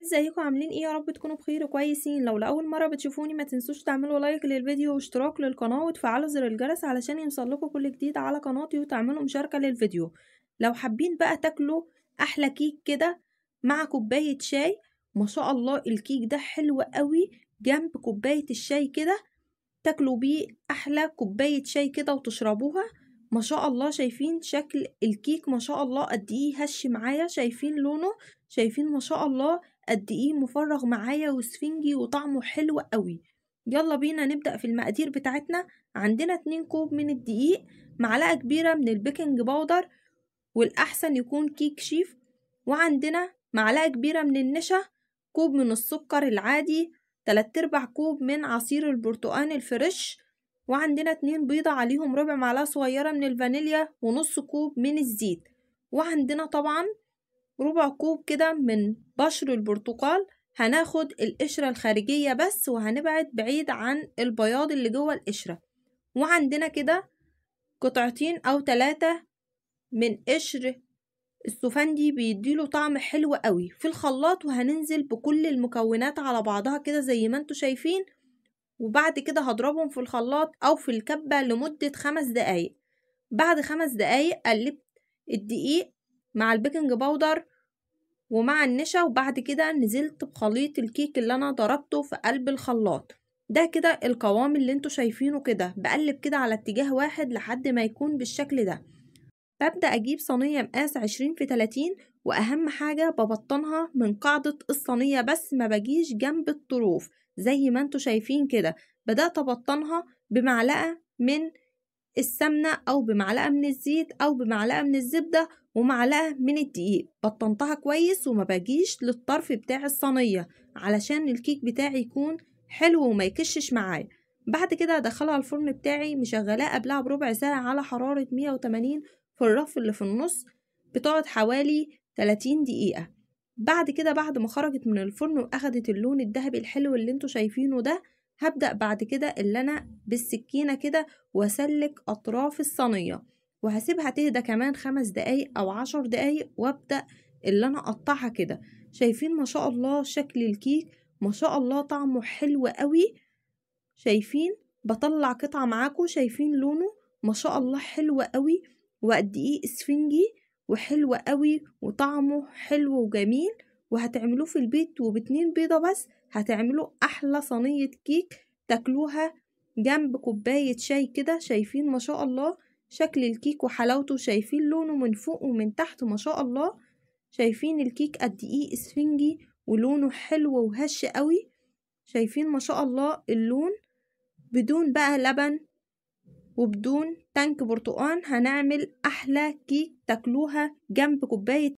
ازيكم عاملين ايه؟ يا رب تكونوا بخير وكويسين. لو لاول مره بتشوفوني ما تنسوش تعملوا لايك للفيديو واشتراك للقناه وتفعلوا زر الجرس علشان يوصلكوا كل جديد على قناتي، وتعملوا مشاركه للفيديو. لو حابين بقى تاكلوا احلى كيك كده مع كوبايه شاي، ما شاء الله الكيك ده حلو قوي جنب كوبايه الشاي كده، تاكلوا بيه احلى كوبايه شاي كده وتشربوها. ما شاء الله شايفين شكل الكيك؟ ما شاء الله قد ايه هش معايا، شايفين لونه؟ شايفين ما شاء الله قد ايه مفرغ معايا وسفنجي وطعمه حلو قوي. يلا بينا نبدأ في المقادير بتاعتنا. عندنا 2 كوب من الدقيق، معلقة كبيرة من البيكنج باودر والأحسن يكون كيك شيف، وعندنا معلقة كبيرة من النشا، كوب من السكر العادي، 3/4 كوب من عصير البرتقال الفريش، وعندنا 2 بيضة عليهم ربع معلقة صغيرة من الفانيليا، ونص كوب من الزيت، وعندنا طبعا ربع كوب كده من بشر البرتقال. هناخد القشرة الخارجية بس، وهنبعد بعيد عن البياض اللي جوه القشرة. وعندنا كده قطعتين أو 3 من قشر السفندي بيديله طعم حلو قوي في الخلاط، وهننزل بكل المكونات على بعضها كده زي ما انتوا شايفين. وبعد كده هضربهم في الخلاط او في الكبة لمدة 5 دقايق. بعد 5 دقايق قلبت الدقيق مع البيكنج باودر ومع النشا، وبعد كده نزلت بخليط الكيك اللي انا ضربته في قلب الخلاط. ده كده القوام اللي انتوا شايفينه كده، بقلب كده على اتجاه واحد لحد ما يكون بالشكل ده. ببدأ أجيب صينية مقاس 20 في 30، وأهم حاجة ببطنها من قاعدة الصينية بس، ما بجيش جنب الطروف زي ما انتوا شايفين كده. بدأت أبطنها بمعلقة من السمنة أو بمعلقة من الزيت أو بمعلقة من الزبدة ومعلقة من الدقيق. بطنتها كويس وما بجيش للطرف بتاع الصينية علشان الكيك بتاعي يكون حلو وما يكشش معايا. بعد كده ادخلها الفرن بتاعي، مشغلاه قبلها بربع ساعة على حرارة 180 في الرف اللي في النص، بتقعد حوالي 30 دقيقة. بعد كده بعد ما خرجت من الفرن واخدت اللون الذهبي الحلو اللي انتوا شايفينه ده، هبدأ بعد كده اللي انا بالسكينة كده واسلك اطراف الصينية، وهسيبها تهدى كمان 5 دقايق او 10 دقايق، وابدأ اللي انا اقطعها كده. شايفين ما شاء الله شكل الكيك؟ ما شاء الله طعمه حلو قوي. شايفين؟ بطلع قطعة معاكم، شايفين لونه؟ ما شاء الله حلو قوي، وقد ايه اسفنجي وحلو قوي وطعمه حلو وجميل. وهتعملوه في البيت وب2 بيضة بس، هتعملوا احلى صينية كيك تاكلوها جنب كوباية شاي كده. شايفين ما شاء الله شكل الكيك وحلاوته؟ شايفين لونه من فوق ومن تحت؟ ما شاء الله شايفين الكيك قد ايه اسفنجي ولونه حلو وهش قوي؟ شايفين ما شاء الله اللون؟ بدون بقى لبن وبدون تانك برتقان هنعمل احلى كيك تاكلوها جنب كوباية